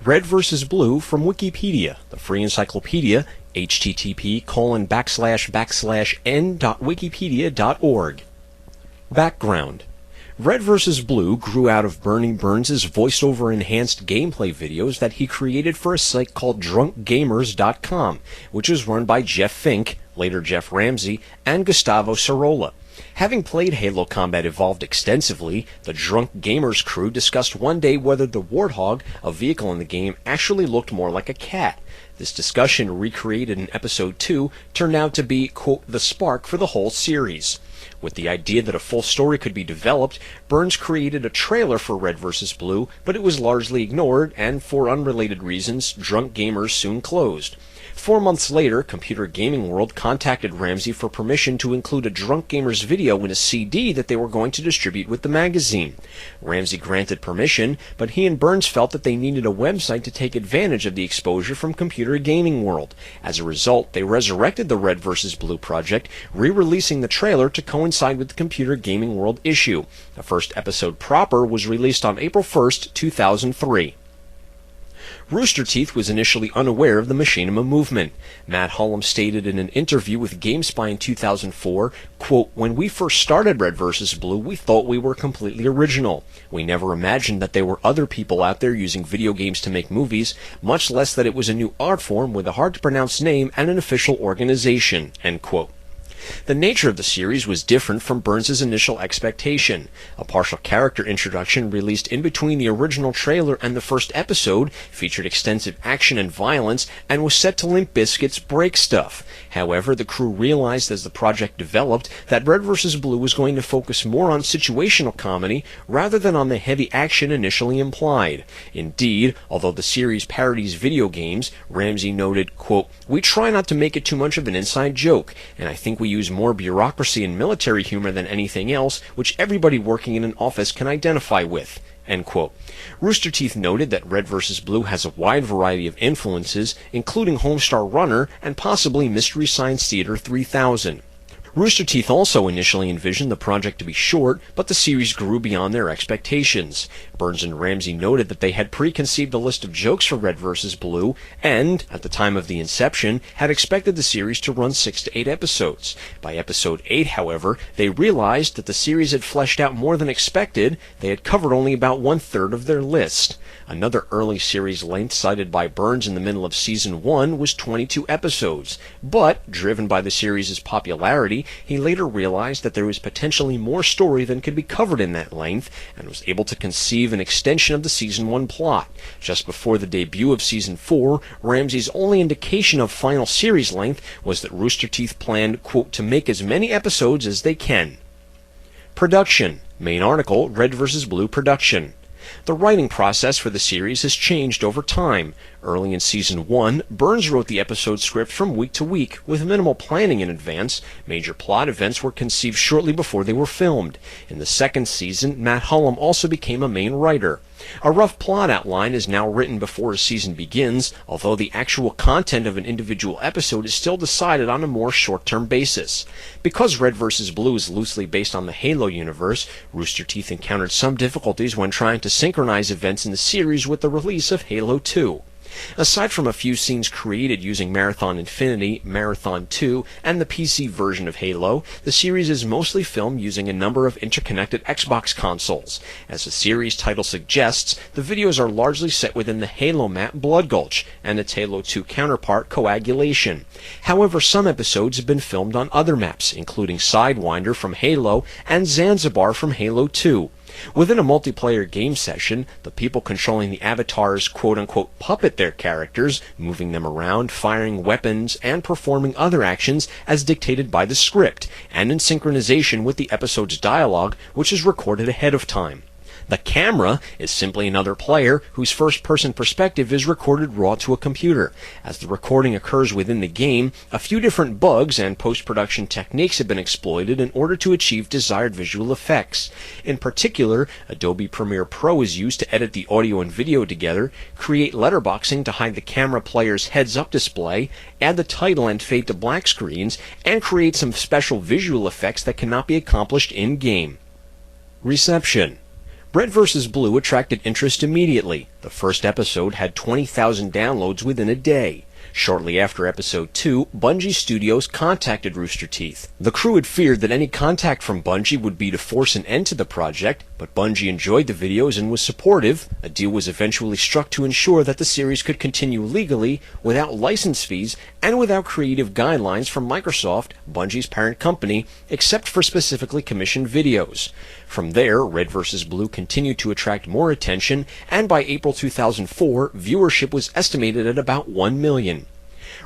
Red vs. Blue from Wikipedia, the free encyclopedia, http://n.wikipedia.org. Background. Red vs. Blue grew out of Burnie Burns' voiceover enhanced gameplay videos that he created for a site called drunkgamers.com, which was run by Jeff Fink, later Jeff Ramsey, and Gustavo Cirola. Having played Halo Combat Evolved extensively, the Drunk Gamers crew discussed one day whether the Warthog, a vehicle in the game, actually looked more like a cat. This discussion, recreated in Episode 2, turned out to be, quote, the spark for the whole series. With the idea that a full story could be developed, Burns created a trailer for Red vs. Blue, but it was largely ignored, and for unrelated reasons, Drunk Gamers soon closed. 4 months later, Computer Gaming World contacted Ramsey for permission to include a Drunk Gamers video in a CD that they were going to distribute with the magazine. Ramsey granted permission, but he and Burns felt that they needed a website to take advantage of the exposure from Computer Gaming World. As a result, they resurrected the Red vs. Blue project, re-releasing the trailer to coincide with the Computer Gaming World issue. The first episode proper was released on April 1st, 2003. Rooster Teeth was initially unaware of the machinima movement. Matt Hullum stated in an interview with GameSpy in 2004, quote, "When we first started Red vs. Blue, we thought we were completely original. We never imagined that there were other people out there using video games to make movies, much less that it was a new art form with a hard-to-pronounce name and an official organization," end quote. The nature of the series was different from Burns' initial expectation. A partial character introduction released in between the original trailer and the first episode featured extensive action and violence and was set to Limp Bizkit's Break Stuff. However, the crew realized as the project developed that Red vs. Blue was going to focus more on situational comedy rather than on the heavy action initially implied. Indeed, although the series parodies video games, Ramsey noted, quote, "We try not to make it too much of an inside joke, and I think we use more bureaucracy and military humor than anything else, which everybody working in an office can identify with," end quote. Rooster Teeth noted that Red vs. Blue has a wide variety of influences, including Homestar Runner and possibly Mystery Science Theater 3000. Rooster Teeth also initially envisioned the project to be short, but the series grew beyond their expectations. Burns and Ramsey noted that they had preconceived a list of jokes for Red vs. Blue, and, at the time of the inception, had expected the series to run 6 to 8 episodes. By episode 8, however, they realized that the series had fleshed out more than expected. They had covered only about 1/3 of their list. Another early series length cited by Burns in the middle of Season 1 was 22 episodes, but, driven by the series' popularity, he later realized that there was potentially more story than could be covered in that length, and was able to conceive an extension of the Season 1 plot. Just before the debut of Season 4, Ramsey's only indication of final series length was that Rooster Teeth planned, quote, "to make as many episodes as they can." Production. Main article, Red vs. Blue production. The writing process for the series has changed over time. Early in Season 1, Burns wrote the episode script from week to week, with minimal planning in advance. Major plot events were conceived shortly before they were filmed. In the second season, Matt Hullum also became a main writer. A rough plot outline is now written before a season begins, although the actual content of an individual episode is still decided on a more short-term basis. Because Red vs. Blue is loosely based on the Halo universe, Rooster Teeth encountered some difficulties when trying to synchronize events in the series with the release of Halo 2. Aside from a few scenes created using Marathon Infinity, Marathon 2, and the PC version of Halo, the series is mostly filmed using a number of interconnected Xbox consoles. As the series title suggests, the videos are largely set within the Halo map Blood Gulch, and its Halo 2 counterpart Coagulation. However, some episodes have been filmed on other maps, including Sidewinder from Halo and Zanzibar from Halo 2. Within a multiplayer game session, the people controlling the avatars quote-unquote puppet their characters, moving them around, firing weapons, and performing other actions as dictated by the script, and in synchronization with the episode's dialogue, which is recorded ahead of time. The camera is simply another player whose first-person perspective is recorded raw to a computer. As the recording occurs within the game, a few different bugs and post-production techniques have been exploited in order to achieve desired visual effects. In particular, Adobe Premiere Pro is used to edit the audio and video together, create letterboxing to hide the camera player's heads-up display, add the title and fade to black screens, and create some special visual effects that cannot be accomplished in-game. Reception. Red vs. Blue attracted interest immediately. The first episode had 20,000 downloads within a day. Shortly after episode 2, Bungie Studios contacted Rooster Teeth. The crew had feared that any contact from Bungie would be to force an end to the project, but Bungie enjoyed the videos and was supportive. A deal was eventually struck to ensure that the series could continue legally, without license fees, and without creative guidelines from Microsoft, Bungie's parent company, except for specifically commissioned videos. From there, Red vs. Blue continued to attract more attention, and by April 2004, viewership was estimated at about 1 million.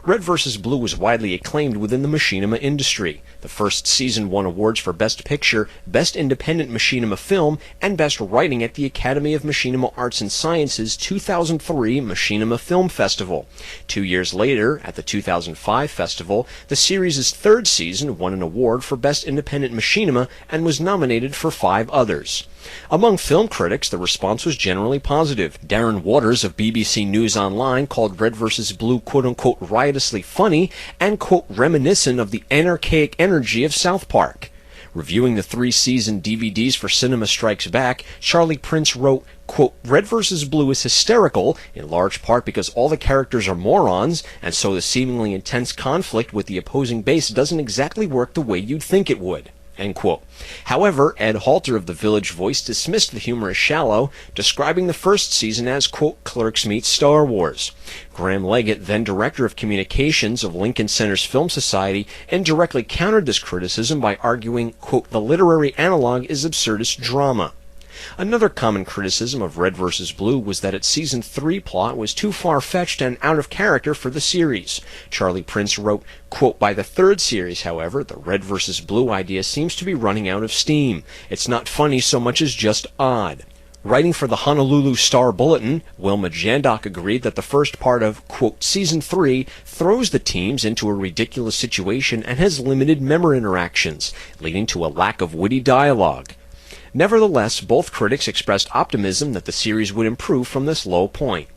Red vs. Blue was widely acclaimed within the machinima industry. The first season won awards for Best Picture, Best Independent Machinima Film, and Best Writing at the Academy of Machinima Arts and Sciences 2003 Machinima Film Festival. 2 years later, at the 2005 festival, the series' third season won an award for Best Independent Machinima and was nominated for 5 others. Among film critics, the response was generally positive. Darren Waters of BBC News Online called Red vs. Blue quote-unquote riotously funny and quote reminiscent of the anarchaic energy of South Park. Reviewing the 3-season DVDs for Cinema Strikes Back, Charlie Prince wrote, quote, Red vs. Blue is hysterical, in large part because all the characters are morons, and so the seemingly intense conflict with the opposing base doesn't exactly work the way you'd think it would. End quote. However, Ed Halter of The Village Voice dismissed the humor as shallow, describing the first season as, quote, Clerks meets Star Wars. Graham Leggett, then Director of Communications of Lincoln Center's Film Society, indirectly countered this criticism by arguing, quote, the literary analog is absurdist drama. Another common criticism of Red vs. Blue was that its Season 3 plot was too far-fetched and out of character for the series. Charlie Prince wrote, quote, by the third series, however, the Red vs. Blue idea seems to be running out of steam. It's not funny so much as just odd. Writing for the Honolulu Star-Bulletin, Wilma Jandock agreed that the first part of, quote, Season 3 throws the teams into a ridiculous situation and has limited memory interactions, leading to a lack of witty dialogue. Nevertheless, both critics expressed optimism that the series would improve from this low point.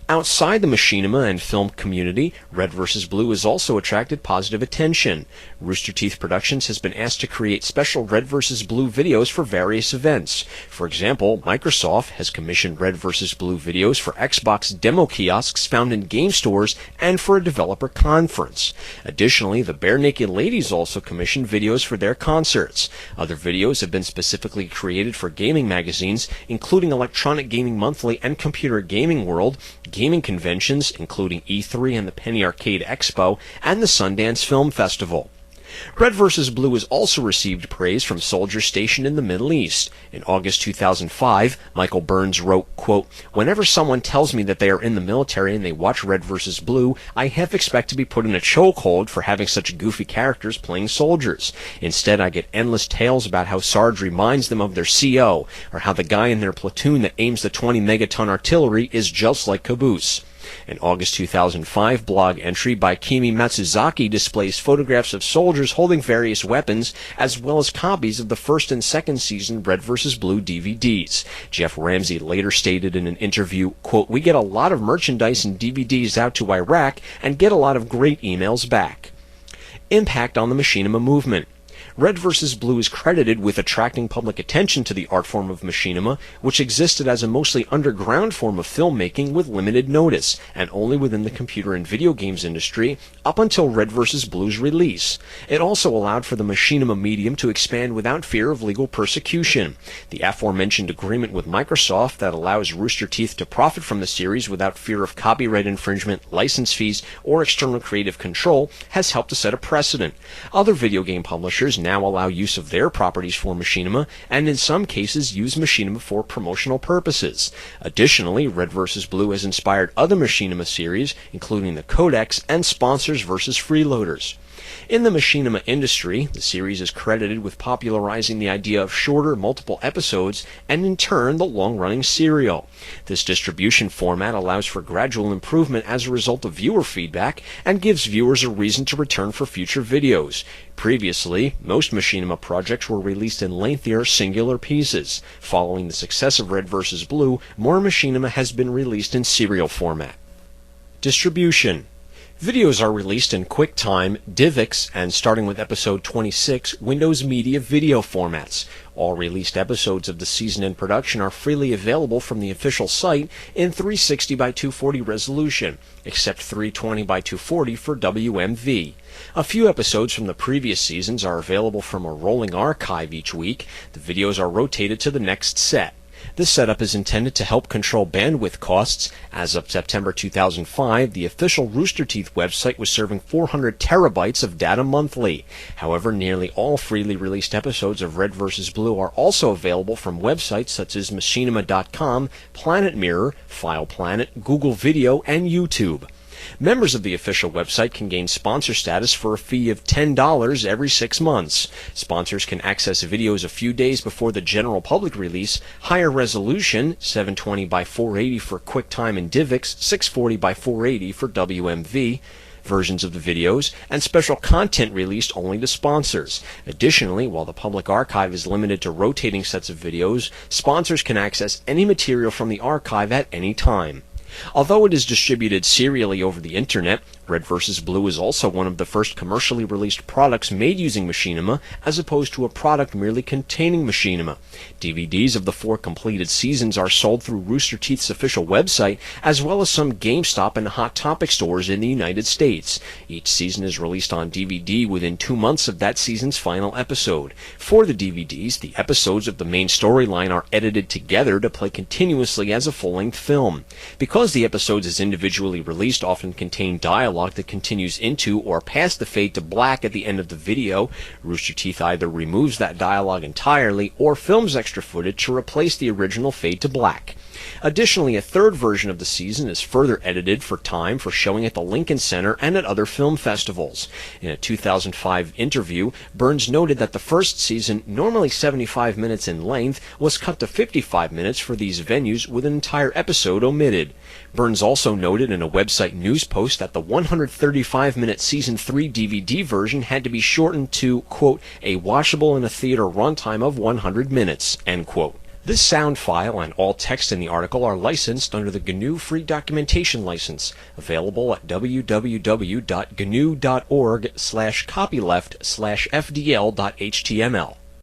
Outside the machinima and film community, Red vs. Blue has also attracted positive attention. Rooster Teeth Productions has been asked to create special Red vs. Blue videos for various events. For example, Microsoft has commissioned Red vs. Blue videos for Xbox demo kiosks found in game stores and for a developer conference. Additionally, the Bare Naked Ladies also commissioned videos for their concerts. Other videos have been specifically created for gaming magazines, including Electronic Gaming Monthly and Computer Gaming World, gaming conventions, including E3 and the Penny Arcade Expo, and the Sundance Film Festival. Red vs. Blue has also received praise from soldiers stationed in the Middle East. In August 2005, Michael Burns wrote, quote, whenever someone tells me that they are in the military and they watch Red vs. Blue, I half expect to be put in a chokehold for having such goofy characters playing soldiers. Instead, I get endless tales about how Sarge reminds them of their CO, or how the guy in their platoon that aims the 20-megaton artillery is just like Caboose. An August 2005 blog entry by Kimi Matsuzaki displays photographs of soldiers holding various weapons, as well as copies of the first and second season Red vs. Blue DVDs. Jeff Ramsey later stated in an interview, quote, we get a lot of merchandise and DVDs out to Iraq and get a lot of great emails back. Impact on the machinima movement. Red vs. Blue is credited with attracting public attention to the art form of machinima, which existed as a mostly underground form of filmmaking with limited notice, and only within the computer and video games industry, up until Red vs. Blue's release. It also allowed for the machinima medium to expand without fear of legal persecution. The aforementioned agreement with Microsoft that allows Rooster Teeth to profit from the series without fear of copyright infringement, license fees, or external creative control has helped to set a precedent. Other video game publishers now allow use of their properties for machinima, and in some cases use machinima for promotional purposes. Additionally, Red vs. Blue has inspired other machinima series, including the Codex and Sponsors vs. Freeloaders. In the machinima industry, the series is credited with popularizing the idea of shorter, multiple episodes, and in turn, the long-running serial. This distribution format allows for gradual improvement as a result of viewer feedback, and gives viewers a reason to return for future videos. Previously, most machinima projects were released in lengthier, singular pieces. Following the success of Red vs. Blue, more machinima has been released in serial format. Distribution. Videos are released in QuickTime, DivX, and starting with episode 26, Windows Media video formats. All released episodes of the season in production are freely available from the official site in 360 by 240 resolution, except 320 by 240 for WMV. A few episodes from the previous seasons are available from a rolling archive each week. The videos are rotated to the next set. This setup is intended to help control bandwidth costs. As of September 2005, the official Rooster Teeth website was serving 400 terabytes of data monthly. However, nearly all freely released episodes of Red vs. Blue are also available from websites such as machinima.com, Planet Mirror, File Planet, Google Video, and YouTube. Members of the official website can gain sponsor status for a fee of $10 every 6 months. Sponsors can access videos a few days before the general public release, higher resolution, 720 by 480 for QuickTime and DivX, 640 by 480 for WMV, versions of the videos, and special content released only to sponsors. Additionally, while the public archive is limited to rotating sets of videos, sponsors can access any material from the archive at any time. Although it is distributed serially over the internet, Red vs. Blue is also one of the first commercially released products made using machinima, as opposed to a product merely containing machinima. DVDs of the 4 completed seasons are sold through Rooster Teeth's official website, as well as some GameStop and Hot Topic stores in the United States. Each season is released on DVD within 2 months of that season's final episode. For the DVDs, the episodes of the main storyline are edited together to play continuously as a full-length film. Because the episodes as individually released often contain dialogue that continues into or past the fade to black at the end of the video, Rooster Teeth either removes that dialogue entirely or films extra footage to replace the original fade to black. Additionally, a third version of the season is further edited for time for showing at the Lincoln Center and at other film festivals. In a 2005 interview, Burns noted that the first season, normally 75 minutes in length, was cut to 55 minutes for these venues with an entire episode omitted. Burns also noted in a website news post that the 135-minute Season 3 DVD version had to be shortened to, quote, a washable in a theater runtime of 100 minutes, end quote. This sound file and all text in the article are licensed under the GNU Free Documentation License, available at www.gnu.org/copyleft/fdl.html.